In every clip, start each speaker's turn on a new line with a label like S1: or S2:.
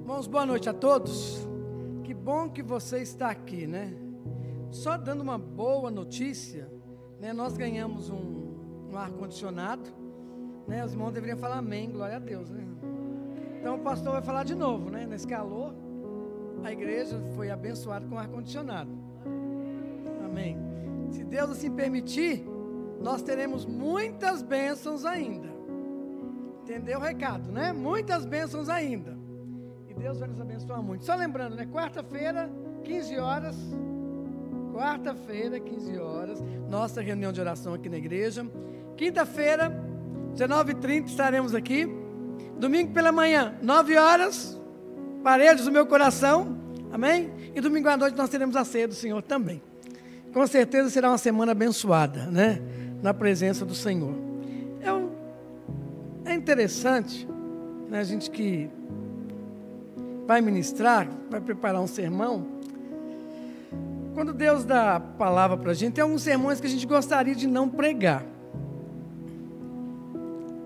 S1: Irmãos, boa noite a todos. Que bom que você está aqui, né? Só dando uma boa notícia, né? Nós ganhamos um ar-condicionado, né? Os irmãos deveriam falar amém, glória a Deus, né? Então o pastor vai falar de novo, né? Nesse calor, a igreja foi abençoada com ar-condicionado. Amém. Se Deus assim permitir, nós teremos muitas bênçãos ainda. Entendeu o recado, né? Muitas bênçãos ainda. Deus vai nos abençoar muito. Só lembrando, né? Quarta-feira, 15 horas. Quarta-feira, 15 horas. Nossa reunião de oração aqui na igreja. Quinta-feira, 19h30, estaremos aqui. Domingo pela manhã, 9 horas. Paredes do meu coração. Amém? E domingo à noite nós teremos a ceia do Senhor também. Com certeza será uma semana abençoada, né? Na presença do Senhor. É interessante, né? A gente que vai ministrar, vai preparar um sermão. Quando Deus dá a palavra para a gente, tem alguns sermões que a gente gostaria de não pregar,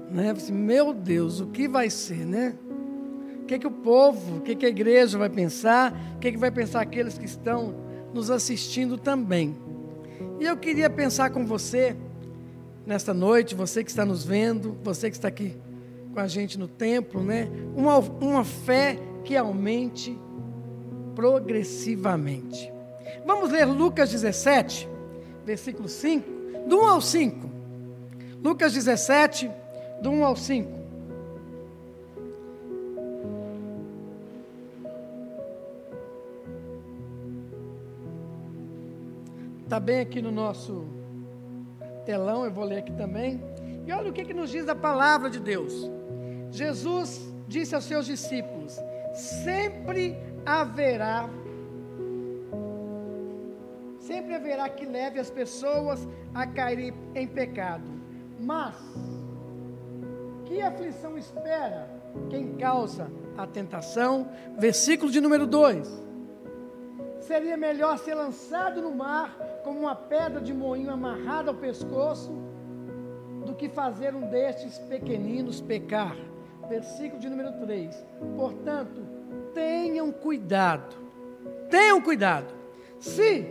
S1: né? Assim, meu Deus, o que vai ser, né? O que o povo, o que a igreja vai pensar, o que vai pensar aqueles que estão nos assistindo também. E eu queria pensar com você, nesta noite, você que está nos vendo, você que está aqui com a gente no templo, né? Uma fé que aumente progressivamente. Vamos ler Lucas 17, versículo 5, do 1 ao 5. Lucas 17, do 1 ao 5. Está bem aqui no nosso telão, eu vou ler aqui também. E olha o que nos diz a palavra de Deus. Jesus disse aos seus discípulos: sempre haverá que leve as pessoas a caírem em pecado, mas que aflição espera quem causa a tentação? Versículo de número 2: seria melhor ser lançado no mar como uma pedra de moinho amarrada ao pescoço do que fazer um destes pequeninos pecar. Versículo de número 3: portanto, tenham cuidado, se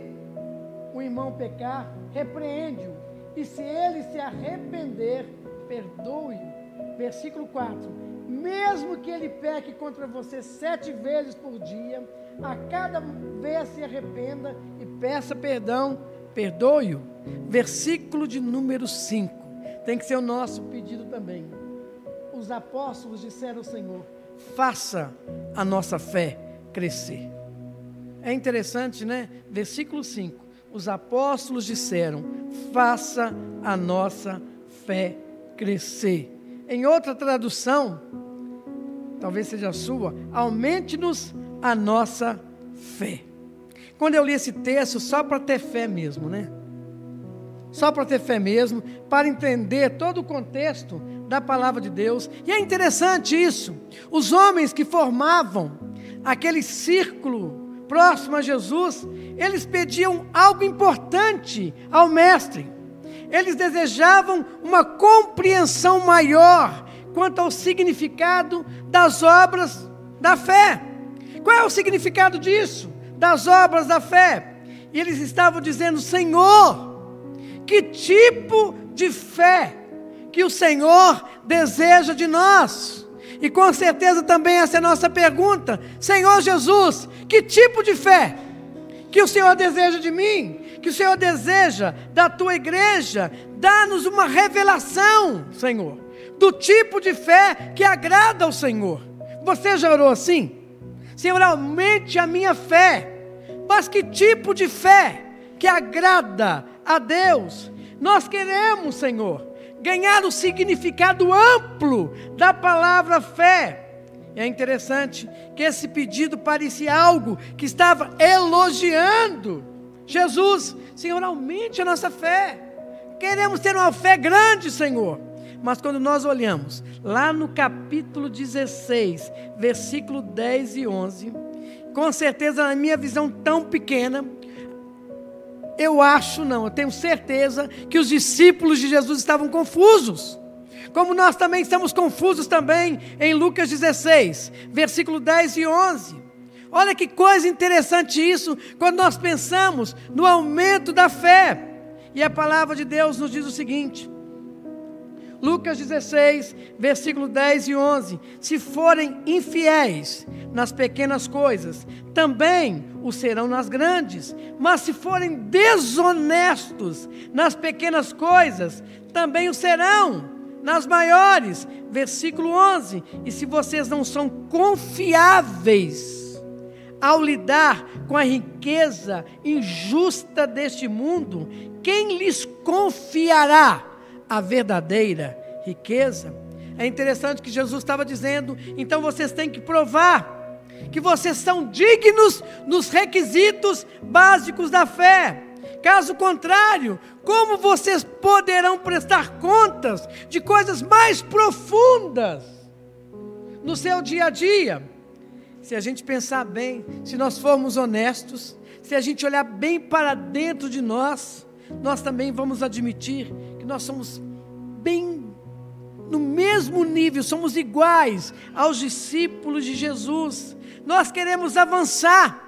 S1: o irmão pecar, repreende-o, e se ele se arrepender, perdoe-o. Versículo 4: mesmo que ele peque contra você 7 vezes por dia, a cada vez se arrependa e peça perdão, perdoe-o. Versículo de número 5, tem que ser o nosso pedido também. Os apóstolos disseram ao Senhor: faça a nossa fé crescer. É interessante, né? Versículo 5: os apóstolos disseram: faça a nossa fé crescer. Em outra tradução, talvez seja a sua, aumente-nos a nossa fé. Quando eu li esse texto, só para ter fé mesmo, né? Só para ter fé mesmo, para entender todo o contexto da palavra de Deus. E é interessante isso. Os homens que formavam aquele círculo próximo a Jesus, eles pediam algo importante ao mestre. Eles desejavam uma compreensão maior quanto ao significado das obras da fé. Qual é o significado disso? Das obras da fé? E eles estavam dizendo: Senhor, que tipo de fé que o Senhor deseja de nós? E com certeza também essa é a nossa pergunta. Senhor Jesus, que tipo de fé que o Senhor deseja de mim? Que o Senhor deseja da tua igreja? Dá-nos uma revelação, Senhor, do tipo de fé que agrada ao Senhor. Você já orou assim? Senhor, aumente a minha fé. Mas que tipo de fé que agrada a Deus? Nós queremos, Senhor, ganhar o significado amplo da palavra fé. É interessante que esse pedido parecia algo que estava elogiando Jesus. Senhor, aumente a nossa fé. Queremos ter uma fé grande, Senhor. Mas quando nós olhamos lá no capítulo 16, versículo 10 e 11, com certeza na minha visão tão pequena, eu tenho certeza que os discípulos de Jesus estavam confusos. Como nós também estamos confusos também em Lucas 16, versículo 10 e 11. Olha que coisa interessante isso, quando nós pensamos no aumento da fé. E a palavra de Deus nos diz o seguinte, Lucas 16, versículo 10 e 11. Se forem infiéis nas pequenas coisas, também o serão nas grandes. Mas se forem desonestos nas pequenas coisas, também o serão nas maiores. Versículo 11. E se vocês não são confiáveis ao lidar com a riqueza injusta deste mundo, quem lhes confiará a verdadeira riqueza? É interessante que Jesus estava dizendo, então vocês têm que provar que vocês são dignos nos requisitos básicos da fé. Caso contrário, como vocês poderão prestar contas de coisas mais profundas no seu dia a dia? Se a gente pensar bem, se nós formos honestos, se a gente olhar bem para dentro de nós, nós também vamos admitir que nós somos bem no mesmo nível, somos iguais aos discípulos de Jesus. Nós queremos avançar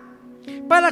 S1: para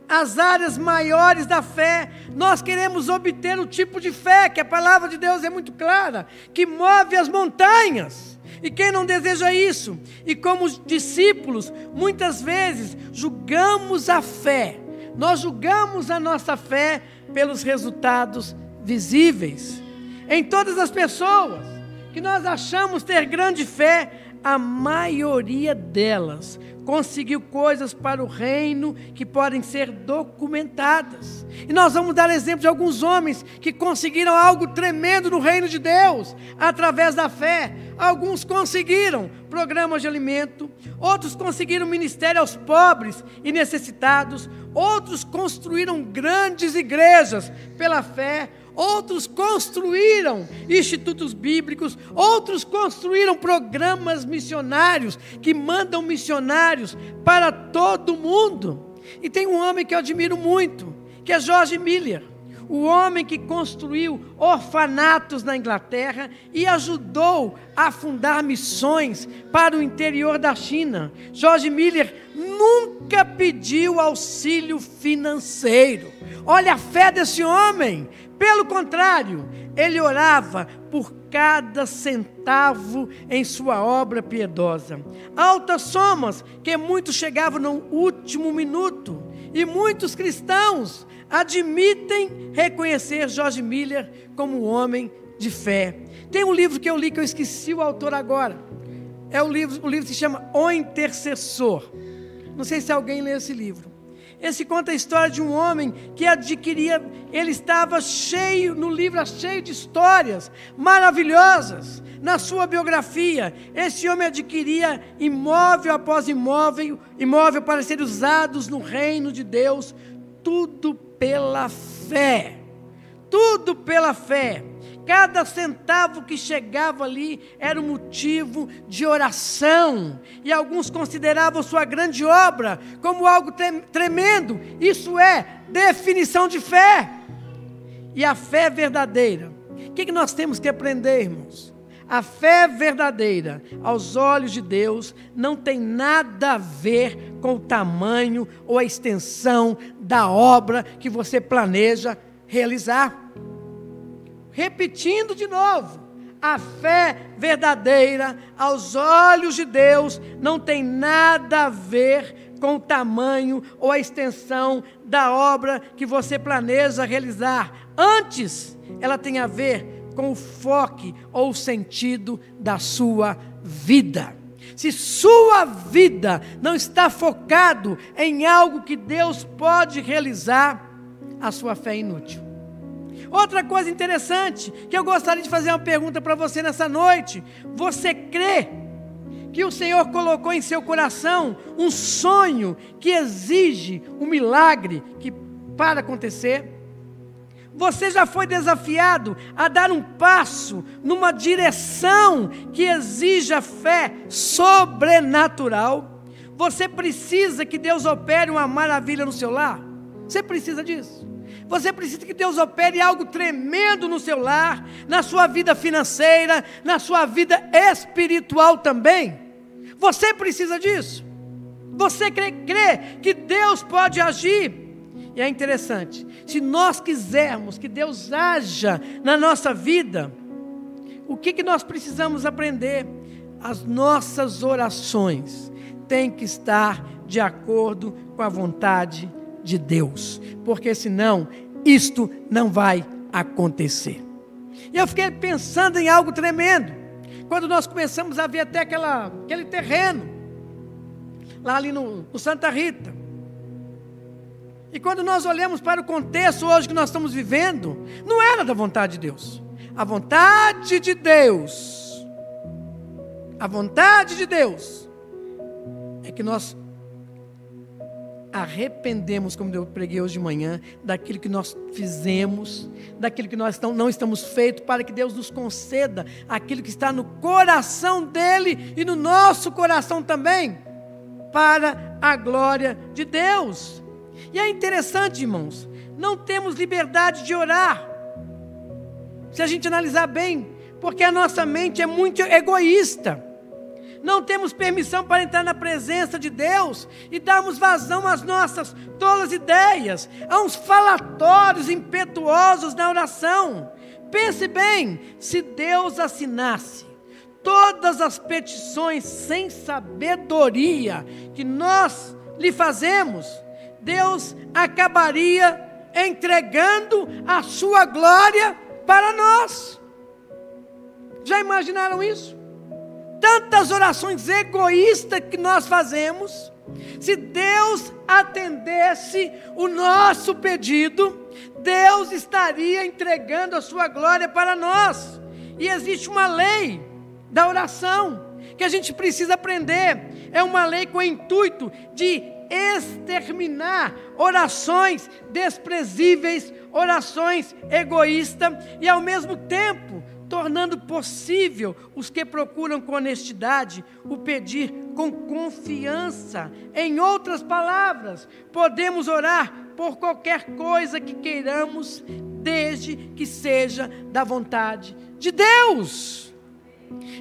S1: as áreas maiores da fé, nós queremos obter o tipo de fé, que a palavra de Deus é muito clara, que move as montanhas. E quem não deseja isso? E como discípulos, muitas vezes julgamos a fé, nós julgamos a nossa fé pelos resultados visíveis. Em todas as pessoas que nós achamos ter grande fé, a maioria delas conseguiu coisas para o reino que podem ser documentadas. E nós vamos dar exemplo de alguns homens que conseguiram algo tremendo no reino de Deus, através da fé. Alguns conseguiram programas de alimento, outros conseguiram ministério aos pobres e necessitados, outros construíram grandes igrejas pela fé, outros construíram institutos bíblicos, outros construíram programas missionários, que mandam missionários para todo o mundo. E tem um homem que eu admiro muito, que é George Miller, o homem que construiu orfanatos na Inglaterra e ajudou a fundar missões para o interior da China. George Miller nunca pediu auxílio financeiro. Olha a fé desse homem. Pelo contrário, ele orava por cada centavo em sua obra piedosa. Altas somas que muitos chegavam no último minuto. E muitos cristãos admitem reconhecer George Miller como um homem de fé. Tem um livro que eu li, que eu esqueci o autor agora. O livro se chama O Intercessor. Não sei se alguém lê esse livro. Esse conta a história de um homem que adquiria, ele estava cheio, no livro cheio de histórias maravilhosas. Na sua biografia, esse homem adquiria imóvel após imóvel para ser usados no reino de Deus, tudo pela fé. Tudo pela fé. Cada centavo que chegava ali era um motivo de oração. E alguns consideravam sua grande obra como algo tremendo. Isso é definição de fé. E a fé verdadeira. O que nós temos que aprender, irmãos? A fé verdadeira, aos olhos de Deus, não tem nada a ver com o tamanho ou a extensão da obra que você planeja realizar. Repetindo de novo, a fé verdadeira, aos olhos de Deus, não tem nada a ver com o tamanho ou a extensão da obra que você planeja realizar. Antes, ela tem a ver com o foco ou o sentido da sua vida. Se sua vida não está focado em algo que Deus pode realizar, a sua fé é inútil. Outra coisa interessante, que eu gostaria de fazer uma pergunta para você nessa noite. Você crê que o Senhor colocou em seu coração um sonho que exige um milagre para acontecer? Você já foi desafiado a dar um passo numa direção que exija fé sobrenatural? Você precisa que Deus opere uma maravilha no seu lar? Você precisa disso? Você precisa que Deus opere algo tremendo no seu lar, na sua vida financeira, na sua vida espiritual também. Você precisa disso. Você crê que Deus pode agir. E é interessante, se nós quisermos que Deus haja na nossa vida, o que nós precisamos aprender? As nossas orações têm que estar de acordo com a vontade de Deus, porque senão isto não vai acontecer. E eu fiquei pensando em algo tremendo, quando nós começamos a ver até aquele terreno, lá ali no Santa Rita. E quando nós olhamos para o contexto hoje que nós estamos vivendo, não era da vontade de Deus. A vontade de Deus, é que nós arrependemos, como eu preguei hoje de manhã, daquilo que nós fizemos, daquilo que nós não estamos feitos, para que Deus nos conceda aquilo que está no coração dEle e no nosso coração também, para a glória de Deus. E é interessante, irmãos, não temos liberdade de orar, se a gente analisar bem, porque a nossa mente é muito egoísta. Não temos permissão para entrar na presença de Deus e darmos vazão às nossas tolas ideias, a uns falatórios impetuosos na oração. Pense bem, se Deus assinasse todas as petições sem sabedoria que nós lhe fazemos, Deus acabaria entregando a sua glória para nós. Já imaginaram isso? Tantas orações egoístas que nós fazemos, se Deus atendesse o nosso pedido, Deus estaria entregando a sua glória para nós. E existe uma lei da oração que a gente precisa aprender. É uma lei com o intuito de exterminar orações desprezíveis, orações egoístas, e ao mesmo tempo tornando possível os que procuram com honestidade o pedir com confiança. Em outras palavras, podemos orar por qualquer coisa que queiramos, desde que seja da vontade de Deus.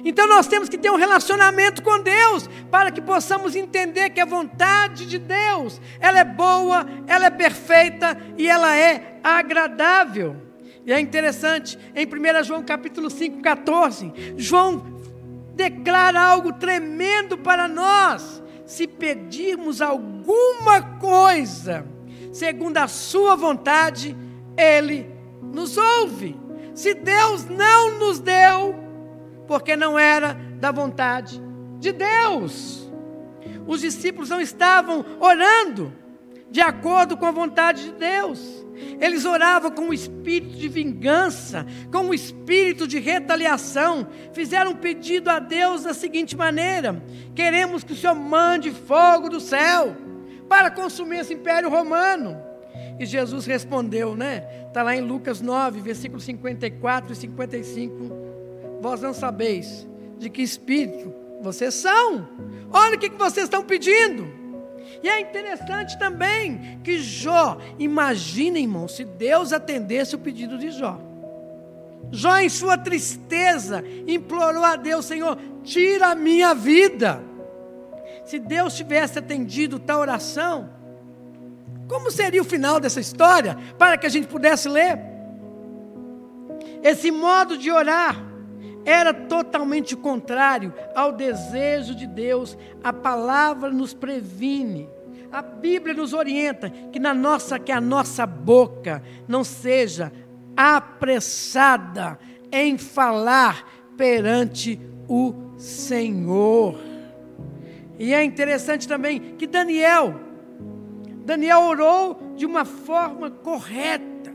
S1: Então nós temos que ter um relacionamento com Deus, para que possamos entender que a vontade de Deus, ela é boa, ela é perfeita e ela é agradável. E é interessante, em 1 João capítulo 5, 14, João declara algo tremendo para nós: se pedirmos alguma coisa segundo a sua vontade, Ele nos ouve. Se Deus não nos deu, porque não era da vontade de Deus. Os discípulos não estavam orando de acordo com a vontade de Deus. Eles oravam com um espírito de vingança, com um espírito de retaliação. Fizeram um pedido a Deus da seguinte maneira: queremos que o Senhor mande fogo do céu para consumir esse império romano. E Jesus respondeu, está lá em Lucas 9, versículos 54 e 55. Vós não sabeis de que espírito vocês são. Olha o que vocês estão pedindo. E é interessante também que Jó, imagina, irmão, se Deus atendesse o pedido de Jó. Jó, em sua tristeza, implorou a Deus: Senhor, tira a minha vida. Se Deus tivesse atendido tal oração, como seria o final dessa história, para que a gente pudesse ler? Esse modo de orar era totalmente contrário ao desejo de Deus. A palavra nos previne, a Bíblia nos orienta que a nossa boca não seja apressada em falar perante o Senhor. E é interessante também que Daniel orou de uma forma correta.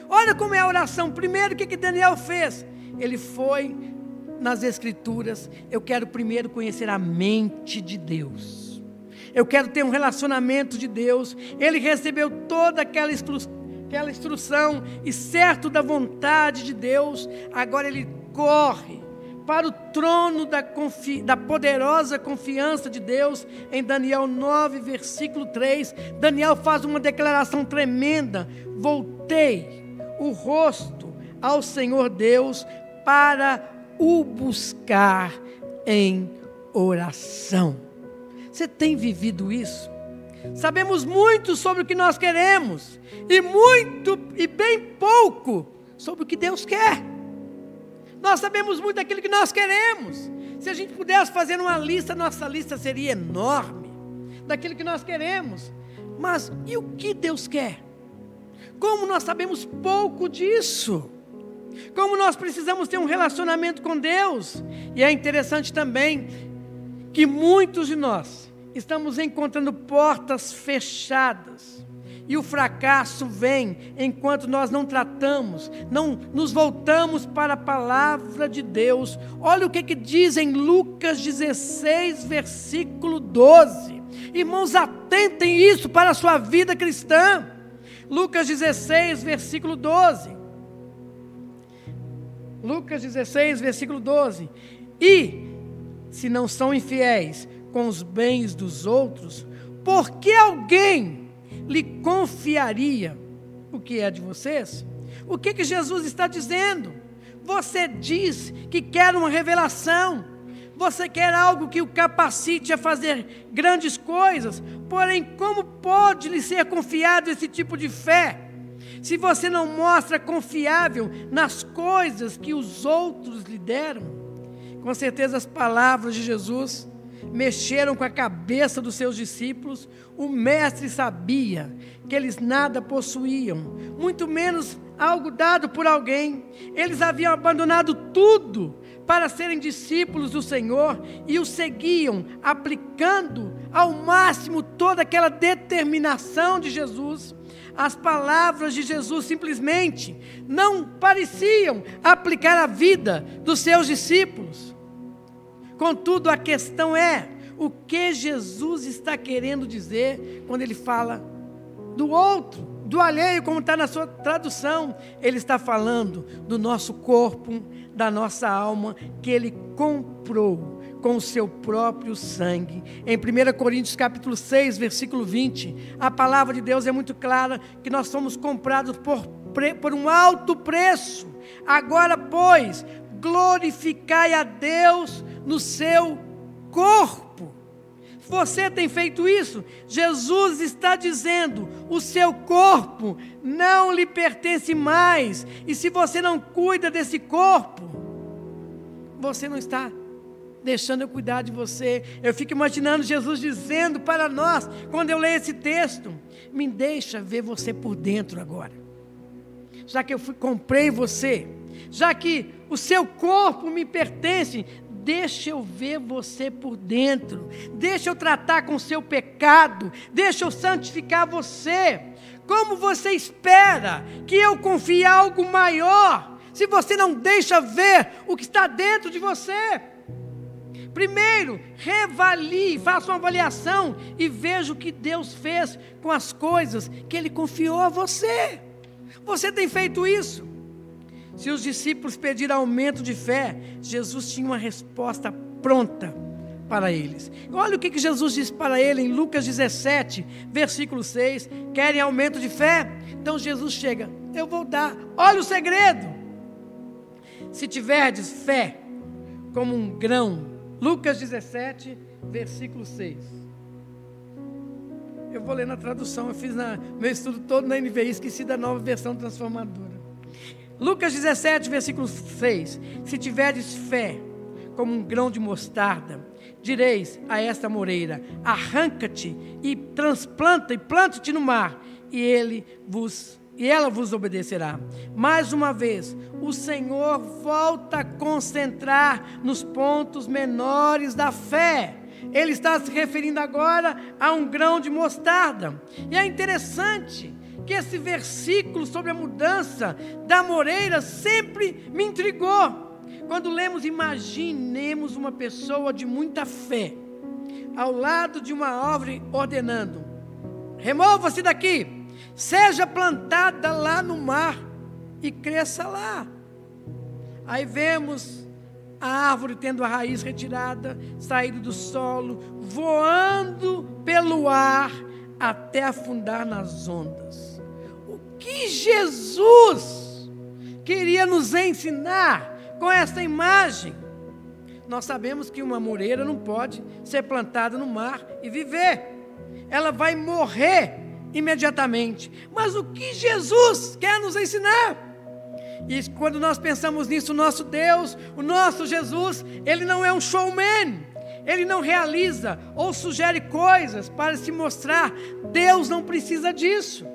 S1: Olha como é a oração. Primeiro, o que Daniel fez? Ele foi nas Escrituras: eu quero primeiro conhecer a mente de Deus, eu quero ter um relacionamento de Deus. Ele recebeu toda aquela instrução, e certo da vontade de Deus, agora ele corre para o trono da poderosa confiança de Deus. Em Daniel 9, versículo 3, Daniel faz uma declaração tremenda: voltei o rosto ao Senhor Deus para o buscar em oração. Você tem vivido isso? Sabemos muito sobre o que nós queremos, e bem pouco sobre o que Deus quer. Nós sabemos muito daquilo que nós queremos. Se a gente pudesse fazer uma lista, nossa lista seria enorme, daquilo que nós queremos. Mas e o que Deus quer? Como nós sabemos pouco disso? Como nós precisamos ter um relacionamento com Deus? E é interessante também que muitos de nós estamos encontrando portas fechadas, e o fracasso vem enquanto nós não tratamos, não nos voltamos para a palavra de Deus. Olha o que diz em Lucas 16, versículo 12. Irmãos, atentem isso para a sua vida cristã. Lucas 16, versículo 12. Lucas 16, versículo 12. E, se não são infiéis com os bens dos outros, por que alguém lhe confiaria o que é de vocês? O que Jesus está dizendo? Você diz que quer uma revelação, você quer algo que o capacite a fazer grandes coisas, porém, como pode lhe ser confiado esse tipo de fé, se você não mostra confiável nas coisas que os outros lhe deram? Com certeza as palavras de Jesus mexeram com a cabeça dos seus discípulos. O mestre sabia que eles nada possuíam, muito menos algo dado por alguém. Eles haviam abandonado tudo para serem discípulos do Senhor e o seguiam, aplicando ao máximo toda aquela determinação de Jesus. As palavras de Jesus simplesmente não pareciam aplicar à vida dos seus discípulos. Contudo, a questão é: o que Jesus está querendo dizer quando ele fala do outro, do alheio, como está na sua tradução? Ele está falando do nosso corpo, da nossa alma, que ele comprou com o seu próprio sangue. Em 1 Coríntios capítulo 6, versículo 20, a palavra de Deus é muito clara, que nós somos comprados por um alto preço. Agora, pois, glorificai a Deus no seu corpo. Você tem feito isso? Jesus está dizendo: o seu corpo não lhe pertence mais, e se você não cuida desse corpo, você não está deixando eu cuidar de você. Eu fico imaginando Jesus dizendo para nós, quando eu leio esse texto: me deixa ver você por dentro agora, já que eu comprei você, já que o seu corpo me pertence, deixa eu ver você por dentro, deixa eu tratar com o seu pecado, deixa eu santificar você. Como você espera que eu confie algo maior, se você não deixa ver o que está dentro de você? Primeiro, reavalie, faça uma avaliação e veja o que Deus fez com as coisas que Ele confiou a você. Você tem feito isso? Se os discípulos pediram aumento de fé, Jesus tinha uma resposta pronta para eles. Olha o que Jesus diz para ele em Lucas 17, versículo 6. Querem aumento de fé? Então Jesus chega: eu vou dar. Olha o segredo: se tiverdes fé como um grão. Lucas 17, versículo 6. Eu vou ler na tradução, eu fiz meu estudo todo na NVI, esqueci da Nova Versão Transformadora. Lucas 17, versículo 6. Se tiverdes fé como um grão de mostarda, direis a esta moreira: arranca-te e transplanta e planta-te no mar, e ela vos obedecerá. Mais uma vez, o Senhor volta a concentrar nos pontos menores da fé. Ele está se referindo agora a um grão de mostarda. E é interessante que esse versículo sobre a mudança da moreira sempre me intrigou. Quando lemos, imaginemos uma pessoa de muita fé ao lado de uma árvore ordenando: remova-se daqui, seja plantada lá no mar e cresça lá. Aí vemos a árvore tendo a raiz retirada, saído do solo, voando pelo ar até afundar nas ondas. O que Jesus queria nos ensinar com essa imagem? Nós sabemos que uma moreira não pode ser plantada no mar e viver. Ela vai morrer imediatamente. Mas o que Jesus quer nos ensinar? E quando nós pensamos nisso, o nosso Deus, o nosso Jesus, Ele não é um showman. Ele não realiza ou sugere coisas para se mostrar. Deus não precisa disso.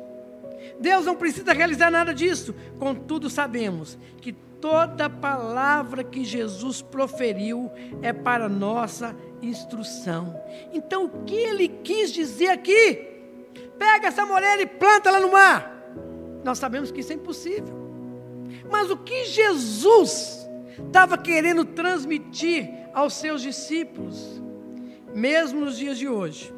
S1: Deus não precisa realizar nada disso. Contudo, sabemos que toda palavra que Jesus proferiu é para nossa instrução. Então, o que Ele quis dizer aqui? Pega essa moreira e planta ela no mar. Nós sabemos que isso é impossível. Mas o que Jesus estava querendo transmitir aos seus discípulos, mesmo nos dias de hoje,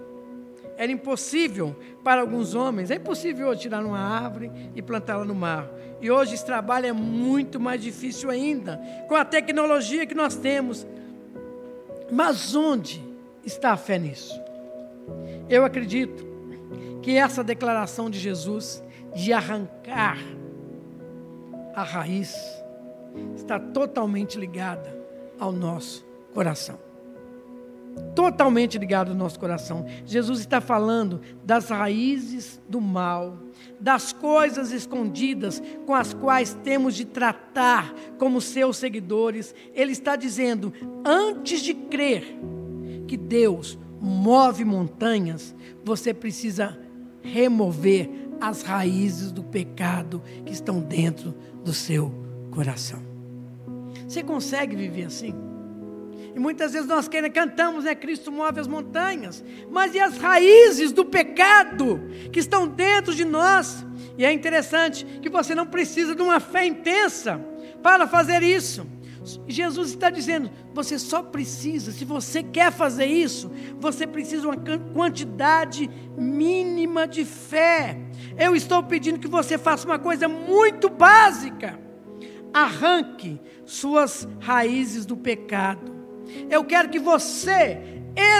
S1: era impossível para alguns homens. É impossível hoje tirar uma árvore e plantá-la no mar. E hoje esse trabalho é muito mais difícil ainda, com a tecnologia que nós temos. Mas onde está a fé nisso? Eu acredito que essa declaração de Jesus, de arrancar a raiz, está totalmente ligada ao nosso coração. Totalmente ligado ao nosso coração. Jesus está falando das raízes do mal, das coisas escondidas com as quais temos de tratar como seus seguidores. Ele está dizendo, antes de crer que Deus move montanhas, você precisa remover as raízes do pecado que estão dentro do seu coração. Você consegue viver assim? E muitas vezes nós cantamos, Cristo move as montanhas, mas e as raízes do pecado que estão dentro de nós? E é interessante que você não precisa de uma fé intensa para fazer isso. Jesus está dizendo, você só precisa, se você quer fazer isso, você precisa de uma quantidade mínima de fé. Eu estou pedindo que você faça uma coisa muito básica. Arranque suas raízes do pecado. Eu quero que você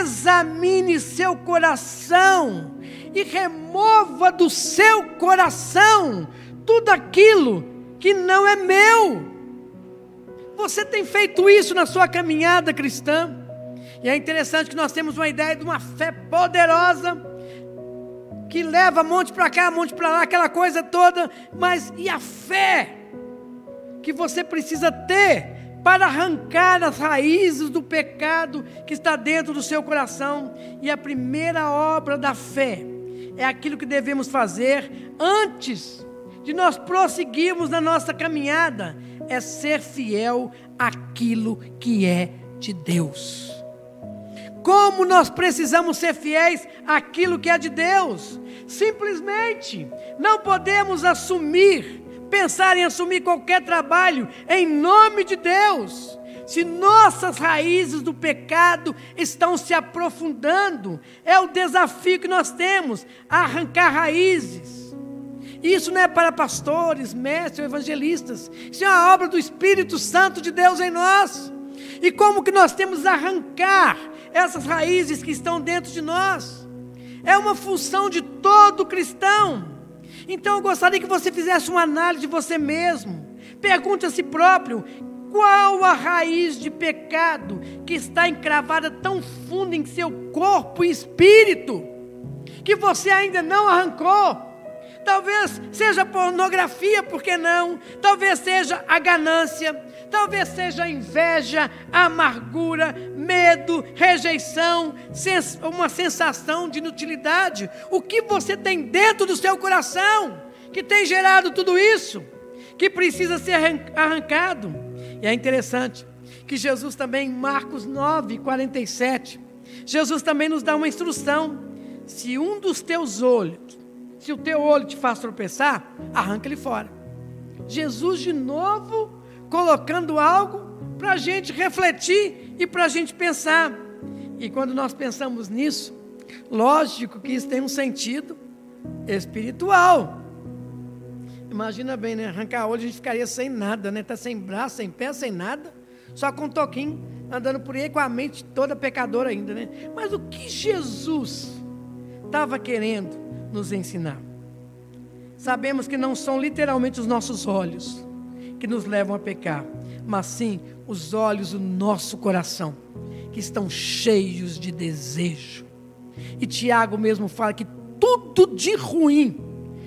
S1: examine seu coração e remova do seu coração tudo aquilo que não é meu. Você tem feito isso na sua caminhada cristã? E é interessante que nós temos uma ideia de uma fé poderosa, que leva monte para cá, monte para lá, aquela coisa toda. Mas e a fé que você precisa ter para arrancar as raízes do pecado que está dentro do seu coração? E a primeira obra da fé é aquilo que devemos fazer antes de nós prosseguirmos na nossa caminhada, é ser fiel àquilo que é de Deus. Como nós precisamos ser fiéis àquilo que é de Deus? Simplesmente não podemos pensar em assumir qualquer trabalho em nome de Deus, se nossas raízes do pecado estão se aprofundando. É o desafio que nós temos, arrancar raízes. Isso não é para pastores, mestres ou evangelistas. Isso é uma obra do Espírito Santo de Deus em nós. E como que nós temos que arrancar essas raízes que estão dentro de nós? É uma função de todo cristão. Então eu gostaria que você fizesse uma análise de você mesmo. Pergunte a si próprio, qual a raiz de pecado que está encravada tão fundo em seu corpo e espírito, que você ainda não arrancou? Talvez seja pornografia, por que não? Talvez seja a ganância, talvez seja a inveja, a amargura, medo, rejeição, uma sensação de inutilidade. O que você tem dentro do seu coração que tem gerado tudo isso, que precisa ser arrancado? E é interessante que Jesus também, em Marcos 9:47, Jesus também nos dá uma instrução. Se um dos teus olhos, se o teu olho te faz tropeçar, arranca ele fora. Jesus de novo colocando algo para a gente refletir e para a gente pensar. E quando nós pensamos nisso, lógico que isso tem um sentido espiritual. Imagina bem, né? Arrancar olho, a gente ficaria sem nada, né? Tá sem braço, sem pé, sem nada. só com um toquinho, andando por aí com a mente toda pecadora ainda, né? Mas o que Jesus estava querendo nos ensinar? Sabemos que não são literalmente os nossos olhos que nos levam a pecar, mas sim os olhos do nosso coração, que estão cheios de desejo. E Tiago mesmo fala que tudo de ruim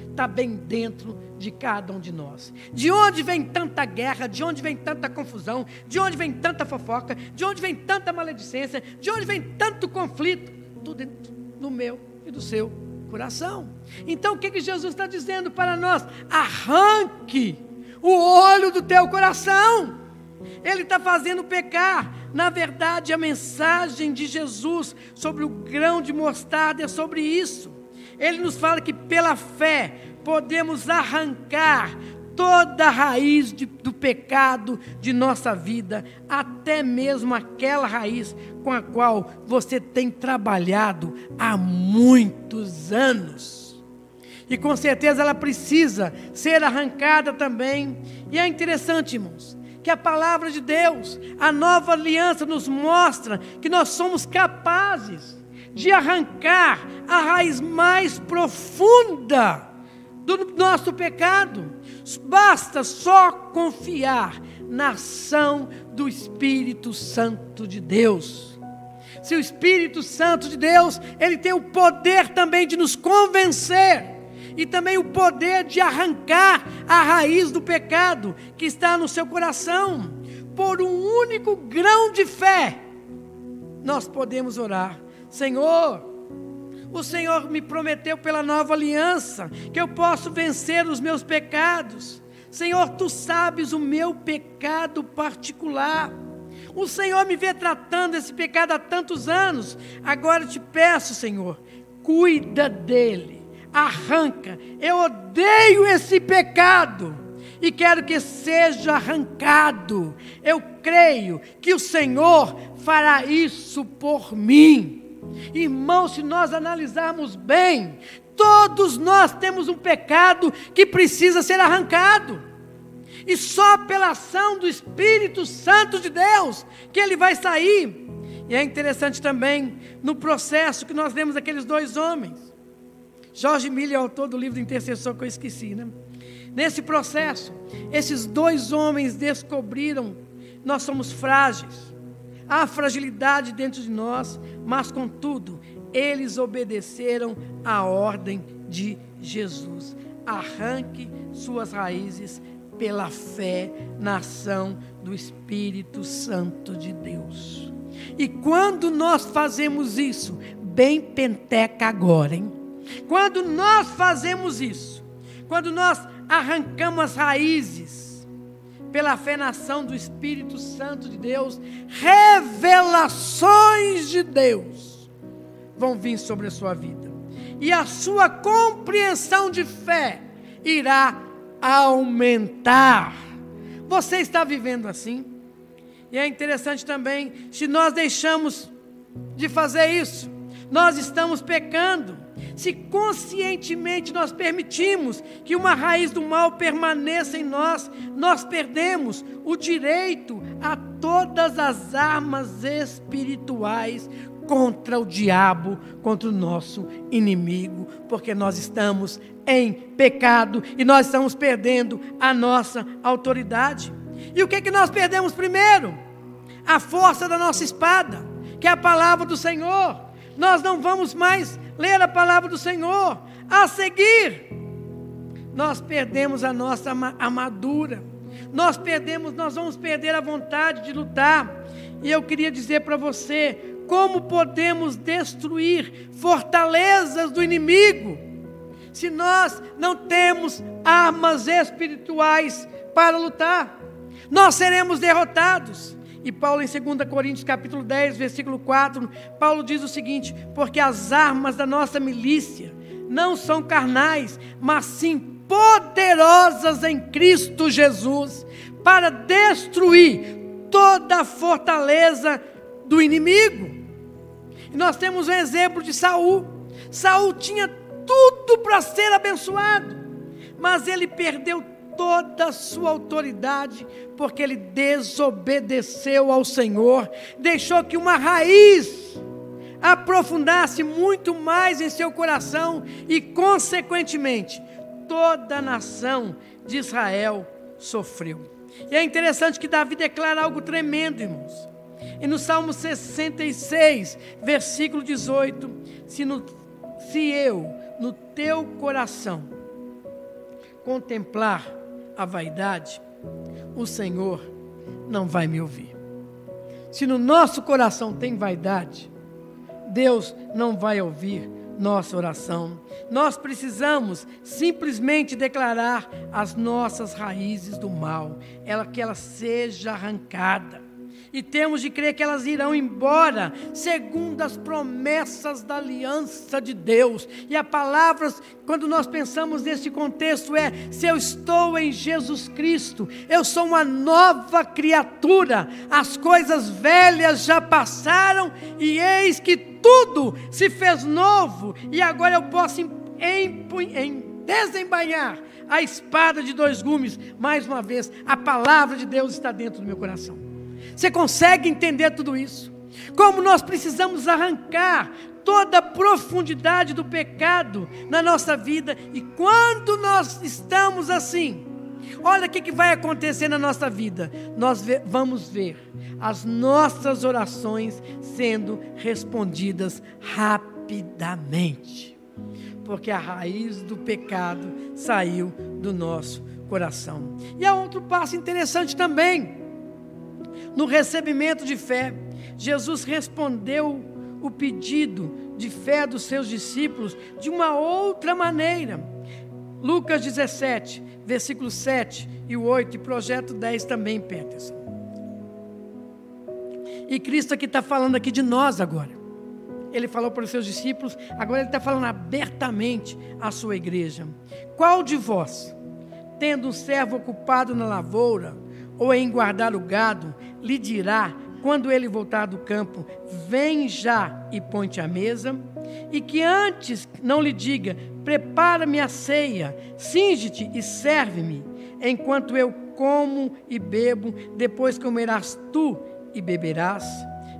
S1: está bem dentro de cada um de nós. De onde vem tanta guerra, de onde vem tanta confusão, de onde vem tanta fofoca, de onde vem tanta maledicência, de onde vem tanto conflito? Tudo dentro do meu e do seu coração. Então o que Jesus está dizendo para nós? Arranque o olho do teu coração. Ele está fazendo pecar. Na verdade, a mensagem de Jesus sobre o grão de mostarda é sobre isso. Ele nos fala que pela fé podemos arrancar toda a raiz do pecado de nossa vida, até mesmo aquela raiz com a qual você tem trabalhado há muitos anos. E com certeza ela precisa ser arrancada também. E é interessante, irmãos, que a palavra de Deus, a nova aliança, nos mostra que nós somos capazes de arrancar a raiz mais profunda do nosso pecado. Basta só confiar na ação do Espírito Santo de Deus. Se o Espírito Santo de Deus, ele tem o poder também de nos convencer, e também o poder de arrancar a raiz do pecado que está no seu coração. Por um único grão de fé, nós podemos orar: Senhor, o Senhor me prometeu pela nova aliança que eu posso vencer os meus pecados. Senhor, Tu sabes o meu pecado particular. O Senhor me vê tratando esse pecado há tantos anos. Agora eu te peço, Senhor, cuida dele, arranca. Eu odeio esse pecado e quero que seja arrancado. Eu creio que o Senhor fará isso por mim. Irmãos, se nós analisarmos bem, todos nós temos um pecado que precisa ser arrancado, e só pela ação do Espírito Santo de Deus que ele vai sair. E é interessante também, no processo que nós vemos aqueles dois homens, George Miller é o autor do livro do Intercessor, que eu esqueci, né? Nesse processo, esses dois homens descobriram: nós somos frágeis, há fragilidade dentro de nós, mas contudo, eles obedeceram à ordem de Jesus: arranque suas raízes pela fé na ação do Espírito Santo de Deus. E quando nós fazemos isso, bem penteca agora, hein? Quando nós fazemos isso, quando nós arrancamos as raízes pela fé na ação do Espírito Santo de Deus, revelações de Deus vão vir sobre a sua vida, e a sua compreensão de fé irá aumentar. Você está vivendo assim? E é interessante também, se nós deixamos de fazer isso, nós estamos pecando. Se conscientemente nós permitimos que uma raiz do mal permaneça em nós, nós perdemos o direito a todas as armas espirituais contra o diabo, contra o nosso inimigo, porque nós estamos em pecado e nós estamos perdendo a nossa autoridade. E o que nós perdemos primeiro? A força da nossa espada, que é a palavra do Senhor. Nós não vamos mais ler a palavra do Senhor. A seguir, nós perdemos a nossa armadura. Nós vamos perder a vontade de lutar. E eu queria dizer para você, como podemos destruir fortalezas do inimigo, se nós não temos armas espirituais para lutar? Nós seremos derrotados. E Paulo, em 2 Coríntios capítulo 10, versículo 4, Paulo diz o seguinte: porque as armas da nossa milícia não são carnais, mas sim poderosas em Cristo Jesus, para destruir toda a fortaleza do inimigo. E nós temos um exemplo de Saul. Saul tinha tudo para ser abençoado, mas ele perdeu toda a sua autoridade, porque ele desobedeceu ao Senhor, deixou que uma raiz aprofundasse muito mais em seu coração e, consequentemente, toda a nação de Israel sofreu. E é interessante que Davi declara algo tremendo, irmãos. E no Salmo 66, versículo 18, se eu, no teu coração, contemplar a vaidade, o Senhor não vai me ouvir. Se no nosso coração tem vaidade, Deus não vai ouvir nossa oração. Nós precisamos simplesmente declarar as nossas raízes do mal, que ela seja arrancada. E temos de crer que elas irão embora, segundo as promessas da aliança de Deus. E a palavra, quando nós pensamos nesse contexto, se eu estou em Jesus Cristo, eu sou uma nova criatura, as coisas velhas já passaram, e eis que tudo se fez novo, e agora eu posso desembainhar a espada de dois gumes. Mais uma vez, a palavra de Deus está dentro do meu coração. Você consegue entender tudo isso? Como nós precisamos arrancar toda a profundidade do pecado na nossa vida, e quando nós estamos assim, olha o que vai acontecer na nossa vida. Nós vamos ver as nossas orações sendo respondidas rapidamente, porque a raiz do pecado saiu do nosso coração. E há outro passo interessante também. No recebimento de fé, Jesus respondeu o pedido de fé dos seus discípulos de uma outra maneira. Lucas 17, versículos 7 e 8, e projeto 10 também, Peterson. E Cristo aqui está falando aqui de nós agora. Ele falou para os seus discípulos, agora ele está falando abertamente à sua igreja. Qual de vós, tendo um servo ocupado na lavoura, ou em guardar o gado, lhe dirá, quando ele voltar do campo, vem já e põe-te à mesa? E que antes não lhe diga, prepara-me a ceia, cinge-te e serve-me, enquanto eu como e bebo, depois comerás tu e beberás?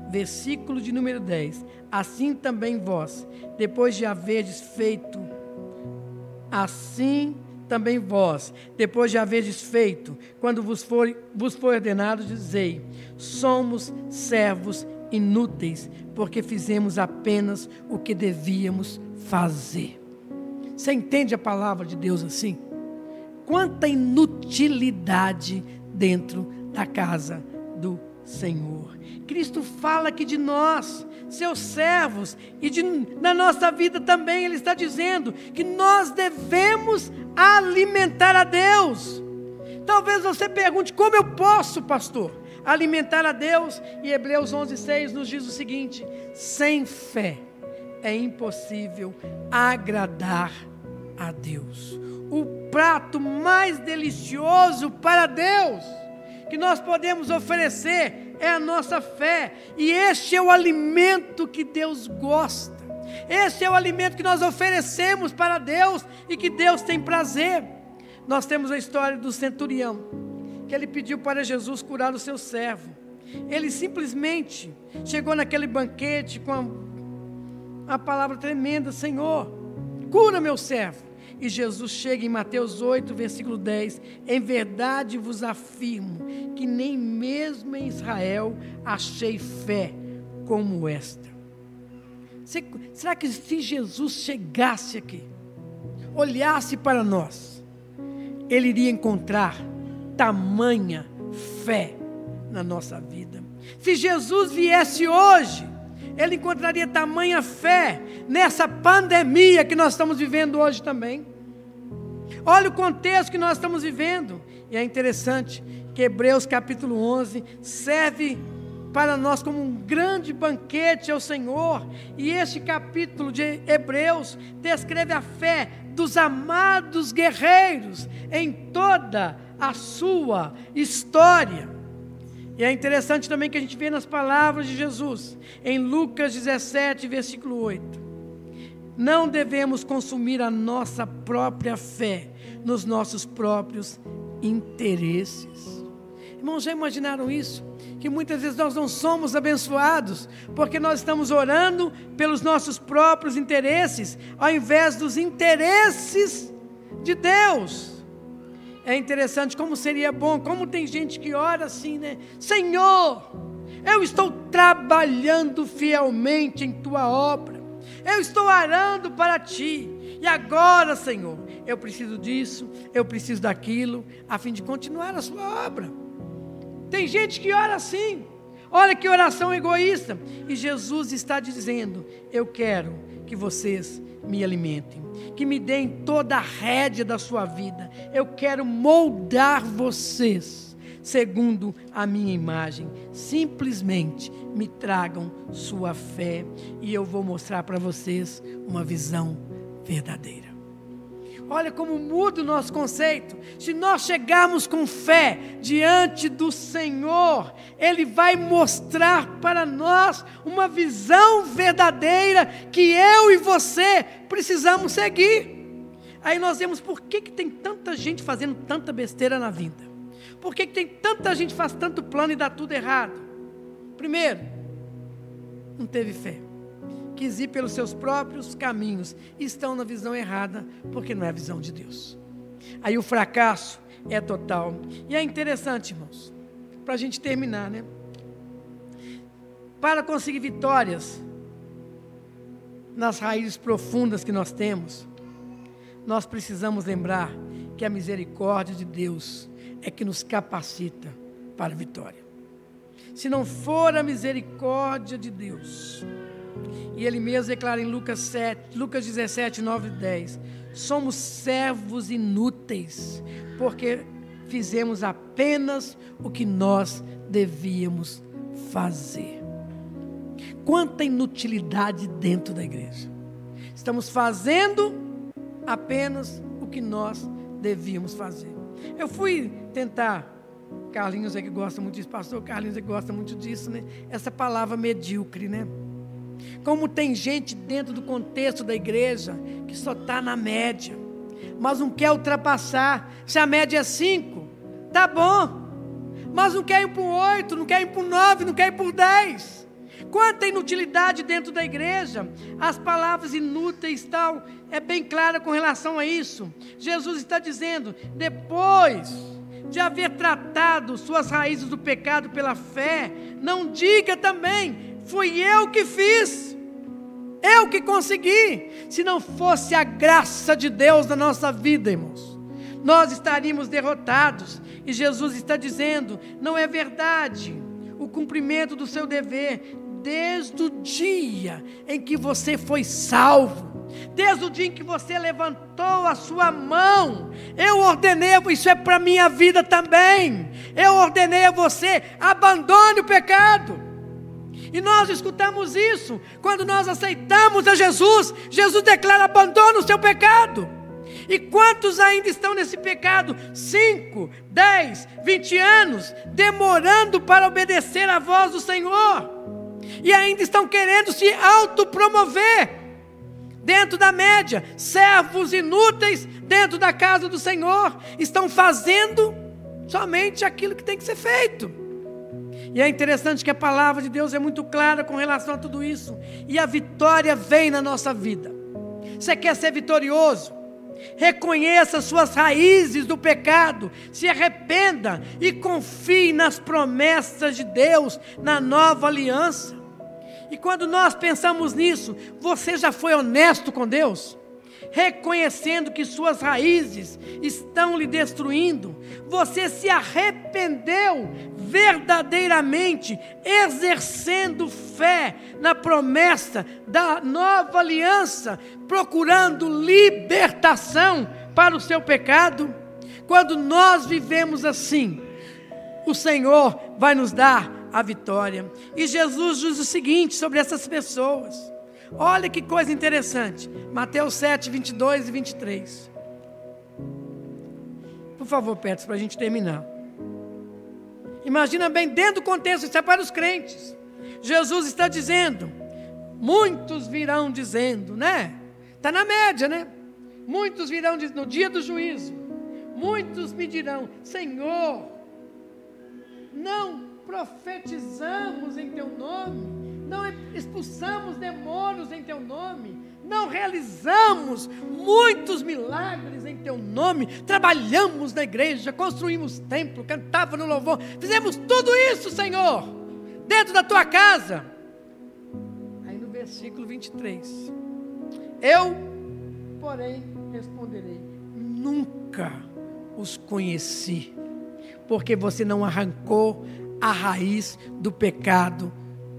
S1: Versículo de número 10, assim também vós, depois de haverdes feito quando vos for ordenado, dizei, somos servos inúteis, porque fizemos apenas o que devíamos fazer. Você entende a palavra de Deus assim? Quanta inutilidade dentro da casa do Senhor. Cristo fala aqui de nós, seus servos, e na nossa vida também. Ele está dizendo que nós devemos alimentar a Deus. Talvez você pergunte, como eu posso, pastor, alimentar a Deus? E Hebreus 11:6 nos diz o seguinte: sem fé é impossível agradar a Deus. O prato mais delicioso para Deus que nós podemos oferecer é a nossa fé, e este é o alimento que Deus gosta, este é o alimento que nós oferecemos para Deus e que Deus tem prazer. Nós temos a história do centurião, que ele pediu para Jesus curar o seu servo. Ele simplesmente chegou naquele banquete com a palavra tremenda: Senhor, cura meu servo. E Jesus chega em Mateus 8, versículo 10, em verdade vos afirmo, que nem mesmo em Israel achei fé como esta. Será que se Jesus chegasse aqui, olhasse para nós, ele iria encontrar tamanha fé na nossa vida? Se Jesus viesse hoje, ele encontraria tamanha fé nessa pandemia que nós estamos vivendo hoje também. Olha o contexto que nós estamos vivendo. E é interessante que Hebreus capítulo 11 serve para nós como um grande banquete ao Senhor. E este capítulo de Hebreus descreve a fé dos amados guerreiros em toda a sua história. E é interessante também que a gente vê nas palavras de Jesus, em Lucas 17, versículo 8. Não devemos consumir a nossa própria fé nos nossos próprios interesses. Irmãos, já imaginaram isso? Que muitas vezes nós não somos abençoados porque nós estamos orando pelos nossos próprios interesses, ao invés dos interesses de Deus. É interessante como seria bom, como tem gente que ora assim, né? Senhor, eu estou trabalhando fielmente em tua obra, eu estou orando para ti, e agora, Senhor, eu preciso disso, eu preciso daquilo, a fim de continuar a sua obra. Tem gente que ora assim, olha que oração egoísta, e Jesus está dizendo: eu quero que vocês me alimentem, que me deem toda a rédea da sua vida, eu quero moldar vocês segundo a minha imagem, simplesmente me tragam sua fé, e eu vou mostrar para vocês uma visão verdadeira. Olha como muda o nosso conceito. Se nós chegarmos com fé diante do Senhor, Ele vai mostrar para nós uma visão verdadeira que eu e você precisamos seguir. Aí nós vemos por que tem tanta gente fazendo tanta besteira na vida. Por que tem tanta gente que faz tanto plano e dá tudo errado? Primeiro, não teve fé. Quis ir pelos seus próprios caminhos, estão na visão errada, porque não é a visão de Deus. Aí o fracasso é total. E é interessante, irmãos, para a gente terminar, né? Para conseguir vitórias nas raízes profundas que nós temos, nós precisamos lembrar que a misericórdia de Deus é que nos capacita para a vitória. Se não for a misericórdia de Deus, e Ele mesmo declara em Lucas 17, 9 e 10, somos servos inúteis, porque fizemos apenas o que nós devíamos fazer. Quanta inutilidade dentro da igreja. Estamos fazendo apenas o que nós devíamos fazer. Eu fui tentar, Carlinhos é que gosta muito disso, pastor Carlinhos é que gosta muito disso, né? Essa palavra medíocre, né? Como tem gente dentro do contexto da igreja que só está na média, mas não quer ultrapassar. Se a média é 5, tá bom, mas não quer ir para o 8, não quer ir para o 9, não quer ir para o 10. Quanta inutilidade dentro da igreja. As palavras inúteis tal, é bem clara com relação a isso. Jesus está dizendo, depois de haver tratado suas raízes do pecado pela fé, não diga também, fui eu que fiz, eu que consegui. Se não fosse a graça de Deus na nossa vida, irmãos, nós estaríamos derrotados. E Jesus está dizendo, não é verdade o cumprimento do seu dever, desde o dia em que você foi salvo, desde o dia em que você levantou a sua mão, eu ordenei, isso é para a minha vida também, eu ordenei a você, abandone o pecado. E nós escutamos isso, quando nós aceitamos a Jesus, Jesus declara, abandone o seu pecado. E quantos ainda estão nesse pecado, 5, 10, 20 anos, demorando para obedecer à voz do Senhor, e ainda estão querendo se autopromover dentro da média, servos inúteis dentro da casa do Senhor, estão fazendo somente aquilo que tem que ser feito. E é interessante que a palavra de Deus é muito clara com relação a tudo isso, e a vitória vem na nossa vida. Você quer ser vitorioso? Reconheça suas raízes do pecado, se arrependa e confie nas promessas de Deus, na nova aliança. E quando nós pensamos nisso, você já foi honesto com Deus? Reconhecendo que suas raízes estão lhe destruindo, você se arrependeu verdadeiramente, exercendo fé na promessa da nova aliança, procurando libertação para o seu pecado? Quando nós vivemos assim, o Senhor vai nos dar a vitória. E Jesus diz o seguinte sobre essas pessoas, olha que coisa interessante, Mateus 7, 22 e 23. Por favor, Petros, para a gente terminar. Imagina bem, dentro do contexto, isso é para os crentes. Jesus está dizendo, muitos virão dizendo, né? Está na média, né? Muitos virão no dia do juízo, Muitos me dirão: Senhor, não profetizamos em teu nome, não expulsamos demônios em teu nome, não realizamos muitos milagres em teu nome, trabalhamos na igreja, construímos templo, cantava no louvor, fizemos tudo isso, Senhor, dentro da tua casa. Aí no versículo 23, eu, porém, responderei: nunca os conheci, porque você não arrancou a raiz do pecado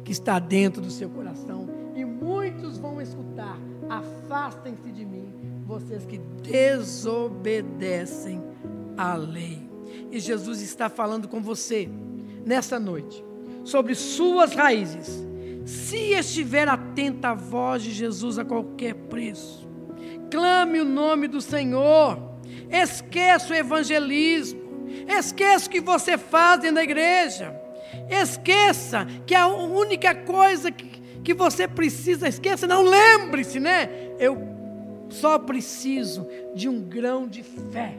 S1: que está dentro do seu coração. E muitos vão escutar: afastem-se de mim, vocês que desobedecem à lei. E Jesus está falando com você nessa noite sobre suas raízes. Se estiver atento à voz de Jesus a qualquer preço, clame o nome do Senhor, esqueça o evangelismo, esqueça o que você faz dentro da igreja, esqueça que a única coisa que você precisa, esqueça, não, lembre-se, né? Eu só preciso de um grão de fé,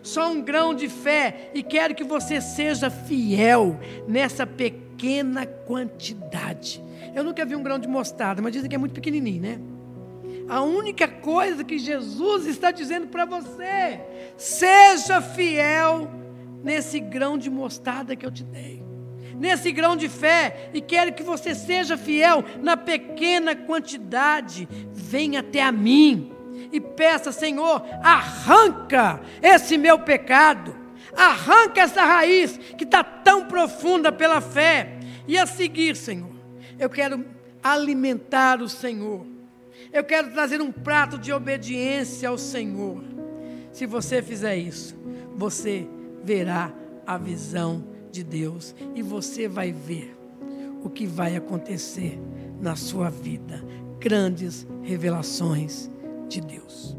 S1: só um grão de fé, e quero que você seja fiel nessa pequena quantidade. Eu nunca vi um grão de mostarda, mas dizem que é muito pequenininho, né? A única coisa que Jesus está dizendo para você: seja fiel nesse grão de mostarda que eu te dei, nesse grão de fé, e quero que você seja fiel na pequena quantidade. Venha até a mim e peça: Senhor, arranca esse meu pecado, arranca essa raiz que está tão profunda pela fé. E a seguir, Senhor, eu quero alimentar o Senhor, eu quero trazer um prato de obediência ao Senhor. Se você fizer isso, você verá a visão de Deus, e você vai ver o que vai acontecer na sua vida, grandes revelações de Deus.